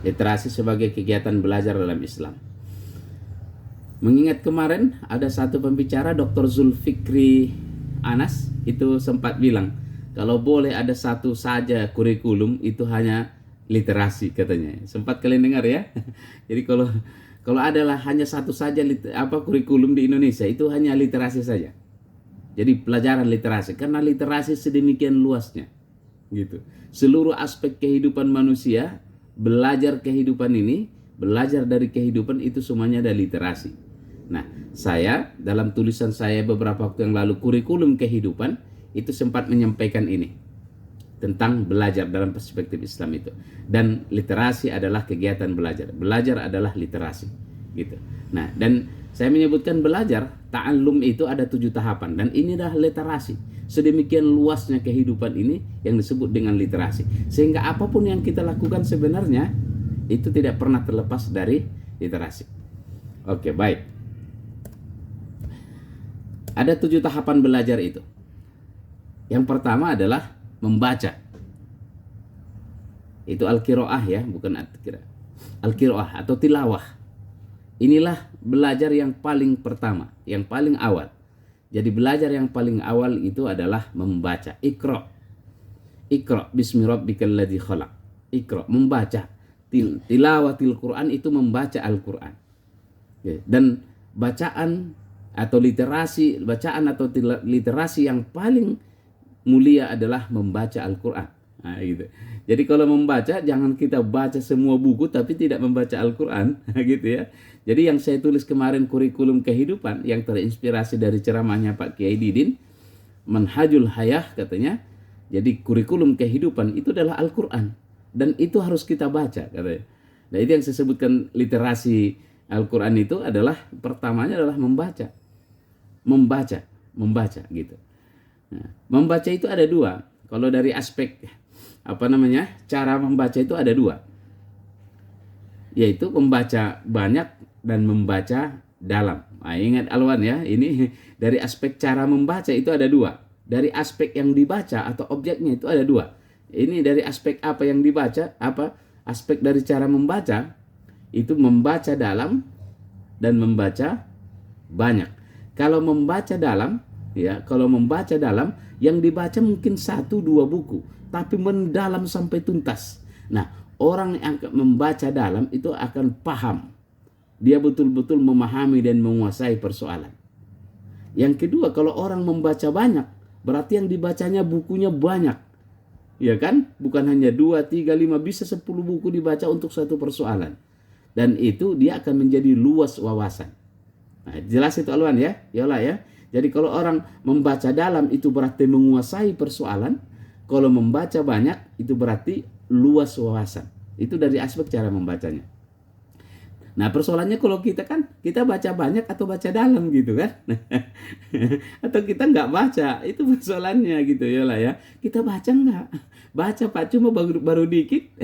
Literasi sebagai kegiatan belajar dalam Islam. Mengingat kemarin ada satu pembicara, Dr. Zulfikri Anas, itu sempat bilang kalau boleh ada satu saja kurikulum itu hanya literasi katanya. Sempat kalian dengar ya? Jadi kalau adalah hanya satu saja kurikulum di Indonesia itu hanya literasi saja. Jadi pelajaran literasi, karena literasi sedemikian luasnya gitu. Seluruh aspek kehidupan manusia, belajar kehidupan ini, belajar dari kehidupan itu semuanya ada literasi. Nah, saya dalam tulisan saya beberapa waktu yang lalu, kurikulum kehidupan, itu sempat menyampaikan ini tentang belajar dalam perspektif Islam itu. Dan literasi adalah kegiatan belajar. Belajar adalah literasi gitu. Nah, dan saya menyebutkan belajar, ta'allum itu ada 7 tahapan, dan ini adalah literasi. Sedemikian luasnya kehidupan ini yang disebut dengan literasi. Sehingga apapun yang kita lakukan sebenarnya itu tidak pernah terlepas dari literasi. Oke, baik. Ada 7 tahapan belajar itu. Yang pertama adalah membaca. Itu al-qiraah ya, bukan at-qiraah. Al-qiraah atau tilawah. Inilah belajar yang paling pertama, yang paling awal. Jadi belajar yang paling awal itu adalah membaca. Iqra. Iqra bismi rabbikal ladzi khalaq. Iqra, membaca. Tilawatil Quran itu membaca Al-Quran. Dan bacaan atau literasi, bacaan atau literasi yang paling mulia adalah membaca Al-Quran. Nah, gitu. Jadi kalau membaca, jangan kita baca semua buku tapi tidak membaca Al-Quran, gitu ya. Jadi yang saya tulis kemarin kurikulum kehidupan yang terinspirasi dari ceramahnya Pak Kiai Didin, Manhajul Hayah katanya. Jadi kurikulum kehidupan itu adalah Al-Quran, dan itu harus kita baca katanya. Nah, itu yang saya sebutkan literasi Al-Quran itu adalah pertamanya adalah membaca gitu. Nah, membaca itu ada 2. Kalau dari aspek cara membaca itu ada 2, yaitu membaca banyak dan membaca dalam. Nah, ingat Alwan ya, ini dari aspek cara membaca itu ada 2. Dari aspek yang dibaca atau objeknya itu ada 2. Ini dari aspek apa yang dibaca, aspek dari cara membaca itu membaca dalam dan membaca banyak. Kalau membaca dalam yang dibaca mungkin 1-2 buku, tapi mendalam sampai tuntas. Nah, orang yang membaca dalam itu akan paham. Dia betul-betul memahami dan menguasai persoalan. Yang kedua, kalau orang membaca banyak, berarti yang dibacanya bukunya banyak. Ya kan? Bukan hanya 2, 3, 5, bisa 10 buku dibaca untuk satu persoalan. Dan itu dia akan menjadi luas wawasan. Nah, jelas itu Alwan ya? Yola ya. Jadi kalau orang membaca dalam itu berarti menguasai persoalan. Kalau membaca banyak itu berarti luas wawasan. Itu dari aspek cara membacanya. Nah, persoalannya kalau kita baca banyak atau baca dalam gitu kan. Atau kita nggak baca, itu persoalannya gitu Yola ya. Kita baca nggak? Baca Pak, cuma baru dikit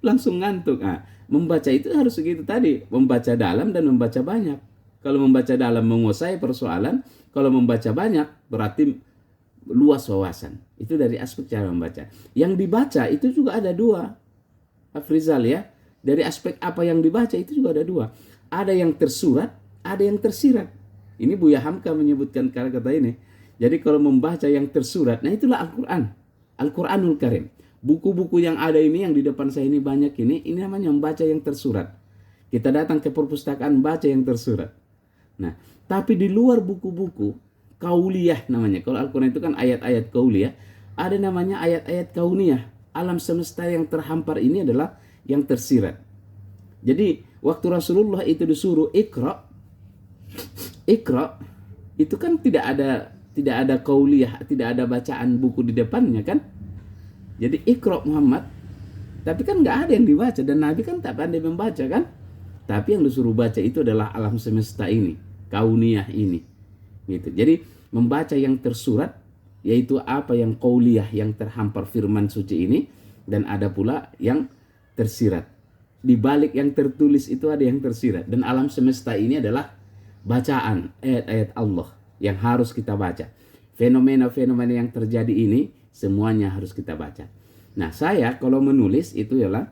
langsung ngantuk. Nah, membaca itu harus segitu tadi, membaca dalam dan membaca banyak. Kalau membaca dalam menguasai persoalan, kalau membaca banyak berarti luas wawasan. Itu dari aspek cara membaca. Yang dibaca itu juga ada 2, Afrizal ya. Dari aspek apa yang dibaca itu juga ada 2. Ada yang tersurat, ada yang tersirat. Ini Buya Hamka menyebutkan kata ini. Jadi kalau membaca yang tersurat, nah itulah Al-Quran. Al-Quranul Karim. Buku-buku yang ada ini, yang di depan saya ini banyak ini namanya membaca yang tersurat. Kita datang ke perpustakaan baca yang tersurat. Nah, tapi di luar buku-buku kauliyah namanya. Kalau Al-Quran itu kan ayat-ayat kauliyah, ada namanya ayat-ayat kauniyah. Alam semesta yang terhampar ini adalah yang tersirat. Jadi waktu Rasulullah itu disuruh Iqra itu kan tidak ada kauliyah, tidak ada bacaan buku di depannya kan. Jadi Iqra Muhammad, tapi kan nggak ada yang dibaca, dan Nabi kan tak pandai membaca kan. Tapi yang disuruh baca itu adalah alam semesta ini, kauniyah ini. Gitu. Jadi membaca yang tersurat, yaitu apa yang qauliyah, yang terhampar firman suci ini, dan ada pula yang tersirat. Di balik yang tertulis itu ada yang tersirat, dan alam semesta ini adalah bacaan ayat-ayat Allah yang harus kita baca. Fenomena-fenomena yang terjadi ini semuanya harus kita baca. Nah, saya kalau menulis itu ialah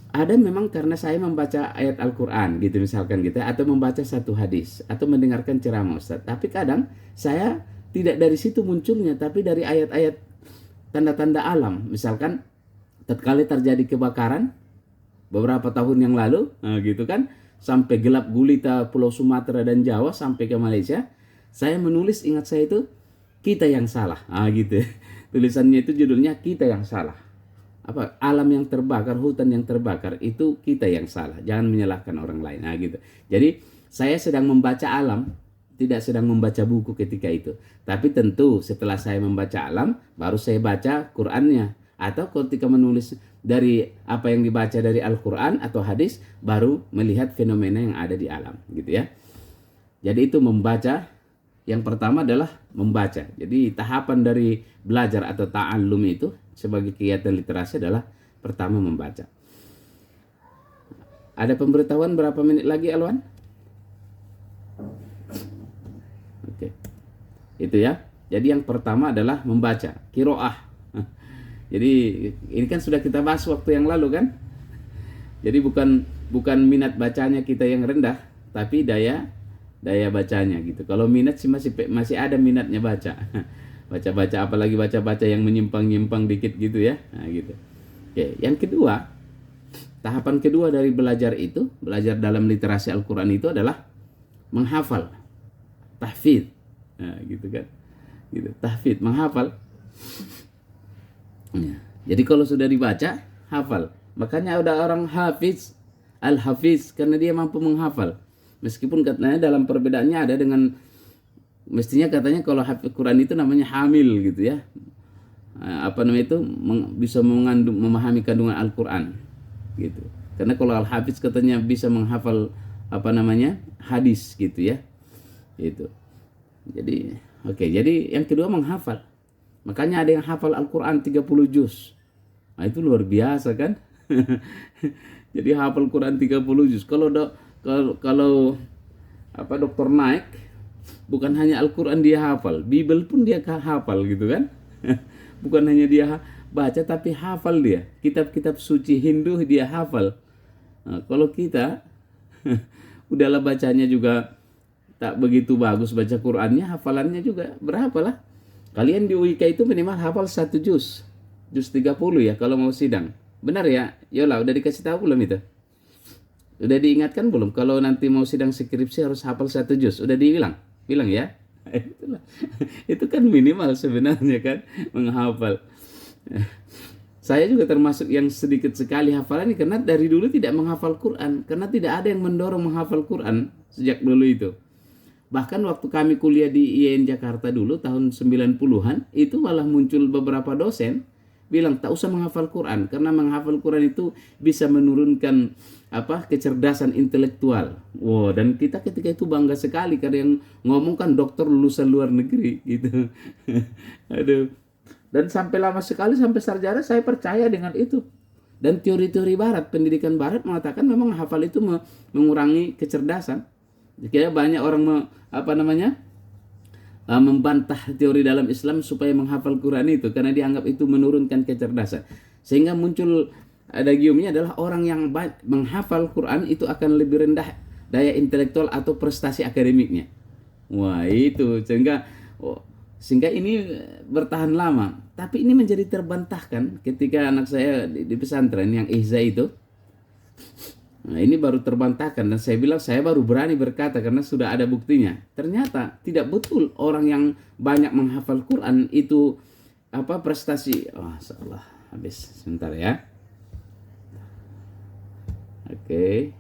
Ada memang karena saya membaca ayat Al-Quran gitu misalkan gitu, atau membaca satu hadis, atau mendengarkan ceramah Ustaz. Tapi kadang saya tidak dari situ munculnya, tapi dari ayat-ayat tanda-tanda alam. Misalkan tatkala terjadi kebakaran beberapa tahun yang lalu, nah gitu kan, sampai gelap gulita Pulau Sumatera dan Jawa sampai ke Malaysia, saya menulis, ingat saya itu, kita yang salah. Ah gitu. Tulisannya itu judulnya kita yang salah. Apa, alam yang terbakar, hutan yang terbakar itu kita yang salah, jangan menyalahkan orang lain. Nah gitu. Jadi saya sedang membaca alam, tidak sedang membaca buku ketika itu. Tapi tentu setelah saya membaca alam, baru saya baca Qur'annya, atau ketika menulis dari apa yang dibaca dari Al-Quran atau hadis, baru melihat fenomena yang ada di alam gitu ya. Jadi itu membaca. Yang pertama adalah membaca. Jadi tahapan dari belajar atau ta'allum itu sebagai kegiatan literasi adalah pertama membaca. Ada pemberitahuan berapa menit lagi, Alwan? Oke. Itu ya. Jadi yang pertama adalah membaca, qiraah. Jadi ini kan sudah kita bahas waktu yang lalu kan? Jadi bukan minat bacanya kita yang rendah, tapi daya bacanya gitu. Kalau minat sih masih ada minatnya baca. Baca-baca, apalagi baca-baca yang menyimpang-nyimpang dikit gitu ya. Nah, gitu. Oke, yang kedua, tahapan kedua dari belajar itu, belajar dalam literasi Al-Qur'an itu adalah menghafal. Tahfidz. Nah, gitu kan. Gitu, tahfidz, menghafal. Ya. Jadi kalau sudah dibaca, hafal. Makanya ada orang hafiz, al-hafiz, karena dia mampu menghafal. Meskipun katanya dalam perbedaannya ada dengan, mestinya katanya kalau hafiz Quran itu namanya hamil gitu ya. Apa namanya itu, bisa memahami kandungan Al-Quran gitu. Karena kalau al-hafiz katanya bisa menghafal apa namanya, hadis gitu ya. Itu. Jadi oke, jadi yang kedua menghafal. Makanya ada yang hafal Al-Quran 30 juz. Nah, itu luar biasa kan? Jadi hafal Quran 30 juz. Kalau apa, Dokter Naik, bukan hanya Al-Quran dia hafal, Bible pun dia hafal gitu kan. Bukan hanya dia baca, tapi hafal dia. Kitab-kitab suci Hindu dia hafal. Nah, kalau kita udahlah bacanya juga tak begitu bagus, baca Qurannya, hafalannya juga berapa lah. Kalian di UIK itu minimal hafal 1 juz 30 ya kalau mau sidang. Benar ya? Yola, udah dikasih tahu belum itu? Udah diingatkan belum? Kalau nanti mau sidang skripsi harus hafal 1 juz. Udah dibilang? Bilang ya? Itulah. Itu kan minimal sebenarnya kan, menghafal. Saya juga termasuk yang sedikit sekali hafalannya, karena dari dulu tidak menghafal Quran. Karena tidak ada yang mendorong menghafal Quran sejak dulu itu. Bahkan waktu kami kuliah di IAIN Jakarta dulu tahun 90-an, itu malah muncul beberapa dosen bilang tak usah menghafal Quran, karena menghafal Quran itu bisa menurunkan kecerdasan intelektual. Wow, dan kita ketika itu bangga sekali karena yang ngomong kan dokter lulusan luar negeri gitu. Aduh. Dan sampai lama sekali, sampai sarjana saya percaya dengan itu. Dan teori-teori barat, pendidikan barat mengatakan memang hafal itu mengurangi kecerdasan. Jadi banyak orang membantah teori dalam Islam supaya menghafal Quran itu, karena dianggap itu menurunkan kecerdasan. Sehingga muncul adagiumnya adalah orang yang menghafal Quran itu akan lebih rendah daya intelektual atau prestasi akademiknya. Wah, itu sehingga ini bertahan lama. Tapi ini menjadi terbantahkan ketika anak saya di pesantren yang ihza itu. Nah, ini baru terbantahkan, dan saya bilang saya baru berani berkata karena sudah ada buktinya. Ternyata tidak betul orang yang banyak menghafal Quran itu prestasi. Oh, salah. Habis sebentar ya. Oke.